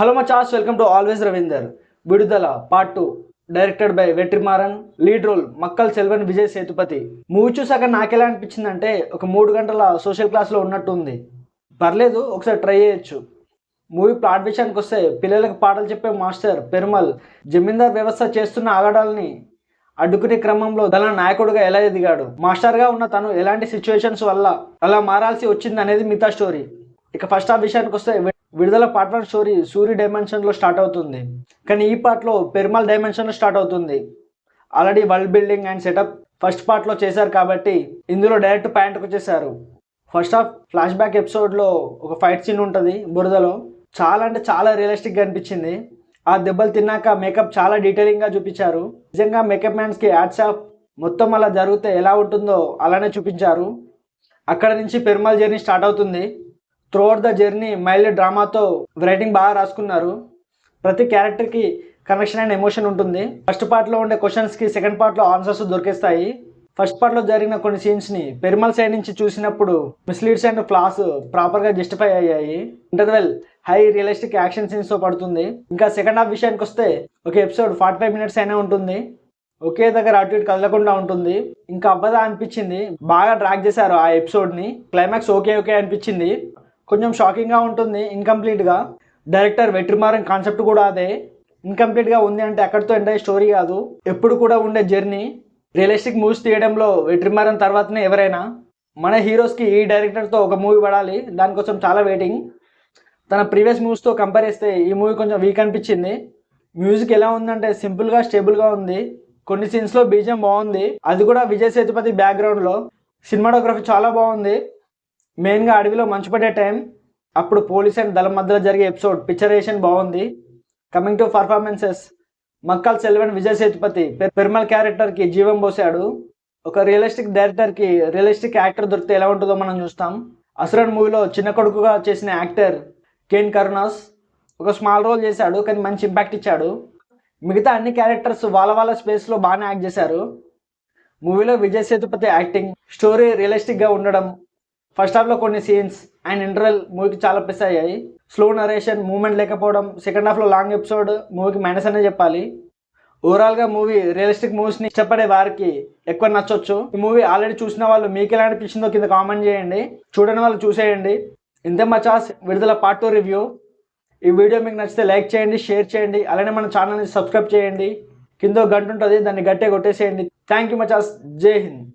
Hello మచాస్, welcome to always Ravinder. Vidudala part 2 directed by Vetrimaaran. Lead role Makkal Selvan, Vijay Sethupathi. Movie చూసాక నాకెలా అనిపించిందంటే ఒక 3 గంటల సోషల్ క్లాస్లో ఉన్నట్టు ఉంది. పర్లేదు, ఒకసారి ట్రై చేయొచ్చు. మూవీ ప్లాట్ విషయానికి వస్తే పిల్లలకు పాటలు చెప్పే మాస్టర్ పెరుమల్ జమీందార్ వ్యవస్థ చేస్తున్న ఆగడాలని అడ్డుకునే క్రమంలో తన నాయకుడిగా ఎలా ఎదిగాడు, మాస్టర్గా ఉన్న తను ఎలాంటి సిచ్యువేషన్స్ వల్ల అలా మారాల్సి వచ్చింది అనేది మిగతా స్టోరీ. ఇక ఫస్ట్ హాఫ్ విషయానికి వస్తే విడుదల పార్ట్ 1 స్టోరీ సూరి డైమెన్షన్లో స్టార్ట్ అవుతుంది, కానీ ఈ పార్ట్లో పెరుమల్ డైమెన్షన్లో స్టార్ట్ అవుతుంది. Already world building and setup first పార్ట్లో చేశారు కాబట్టి ఇందులో డైరెక్ట్ పాయింట్కి వచ్చేసారు. ఫస్ట్ హాఫ్ ఫ్లాష్ బ్యాక్ ఎపిసోడ్లో ఒక ఫైట్ సీన్ ఉంటుంది బురదలో. చాలా అంటే చాలా రియలిస్టిక్గా అనిపించింది. ఆ దెబ్బలు తిన్నాక మేకప్ చాలా డీటెయిలింగ్గా చూపించారు. నిజంగా మేకప్ మ్యాన్స్కి హ్యాట్స్ ఆఫ్. మొత్తం అలా జరిగితే ఎలా ఉంటుందో అలానే చూపించారు. అక్కడ నుంచి పెరుమల్ జర్నీ స్టార్ట్ అవుతుంది. త్రూఅవుట్ ద జర్నీ మైల్డ్ డ్రామాతో రైటింగ్ బాగా రాసుకున్నారు. ప్రతి క్యారెక్టర్కి కనెక్షన్ అండ్ ఎమోషన్ ఉంటుంది. ఫస్ట్ పార్ట్లో ఉండే క్వశ్చన్స్కి సెకండ్ పార్ట్లో ఆన్సర్స్ దొరికేస్తాయి. ఫస్ట్ పార్ట్లో జరిగిన కొన్ని సీన్స్ని పెరుమల్ సైడ్ నుంచి చూసినప్పుడు మిస్లీడ్స్ అండ్ ఫ్లాస్ ప్రాపర్గా జస్టిఫై అయ్యాయి. ఇంటర్వెల్ హై రియలిస్టిక్ యాక్షన్ సీన్స్తో పడుతుంది. ఇంకా సెకండ్ హాఫ్ విషయానికి వస్తే ఒక ఎపిసోడ్ 45 మినిట్స్ అయినా ఉంటుంది. ఒకే దగ్గర అటు ఇటు కదలకుండా ఉంటుంది. ఇంకా అవ్వదా అనిపించింది. బాగా డ్రాగ్ చేశారు ఆ ఎపిసోడ్ని. క్లైమాక్స్ ఓకే అనిపించింది. కొంచెం షాకింగ్గా ఉంటుంది ఇన్కంప్లీట్గా. డైరెక్టర్ వెట్రిమారన్ కాన్సెప్ట్ కూడా అదే. ఇన్కంప్లీట్గా ఉంది అంటే అక్కడితో ఎంటైర్ స్టోరీ కాదు, ఎప్పుడు కూడా ఉండే జర్నీ. రియలిస్టిక్ మూవీస్ తీయడంలో వెట్రిమారన్ తర్వాతనే ఎవరైనా. మన హీరోస్కి ఈ డైరెక్టర్తో ఒక మూవీ పడాలి, దానికోసం చాలా వెయిటింగ్. తన ప్రీవియస్ మూవీస్తో కంపేర్ చేస్తే ఈ మూవీ కొంచెం వీక్ అనిపించింది. మ్యూజిక్ ఎలా ఉందంటే సింపుల్గా స్టేబుల్గా ఉంది. కొన్ని సీన్స్లో బీజిఎం బాగుంది, అది కూడా విజయ్ సేతుపతి బ్యాక్గ్రౌండ్లో. సినిమాటోగ్రఫీ చాలా బాగుంది. మెయిన్గా అడవిలో మంచు పడే టైం, అప్పుడు పోలీస్ అండ్ దళం మధ్యలో జరిగే ఎపిసోడ్ పిక్చరేషన్ బాగుంది. Coming to performances, Makkal Selvan Vijay Sethupathi Perumal క్యారెక్టర్కి జీవం పోసాడు. ఒక రియలిస్టిక్ డైరెక్టర్కి రియలిస్టిక్ యాక్టర్ దొరికితే ఎలా ఉంటుందో మనం చూస్తాం. అసురన్ మూవీలో చిన్న కొడుకుగా చేసిన యాక్టర్ కేన్ కరుణాస్ ఒక స్మాల్ రోల్ చేశాడు, కానీ మంచి ఇంపాక్ట్ ఇచ్చాడు. మిగతా అన్ని క్యారెక్టర్స్ వాళ్ళ స్పేస్లో బాగానే యాక్ట్ చేశారు. మూవీలో విజయ్ సేతుపతి యాక్టింగ్, స్టోరీ రియలిస్టిక్గా ఉండడం, ఫస్ట్ హాఫ్లో కొన్ని సీన్స్ అండ్ ఇంటర్వెల్ మూవీకి చాలా ప్లస్ అయ్యాయి. స్లో నరేషన్, మూమెంట్ లేకపోవడం, సెకండ్ హాఫ్లో లాంగ్ ఎపిసోడ్ మూవీకి మైనస్ అనే చెప్పాలి. ఓవరాల్గా మూవీ రియలిస్టిక్ మూవీస్ని ఇష్టపడే వారికి ఎక్కువ నచ్చొచ్చు. ఈ మూవీ ఆల్రెడీ చూసిన వాళ్ళు మీకు ఎలా అనిపించిందో కింద కామెంట్ చేయండి, చూడని వాళ్ళు చూసేయండి. ఇంతే మచాస్, విడుదల పార్ట్ 2 రివ్యూ. ఈ వీడియో మీకు నచ్చితే లైక్ చేయండి, షేర్ చేయండి, అలానే మన ఛానల్ని సబ్స్క్రైబ్ చేయండి. కింద గంట ఉంటుంది, దాన్ని గట్టిగా కొట్టేసేయండి. Thank you మచాస్. జై హింద్.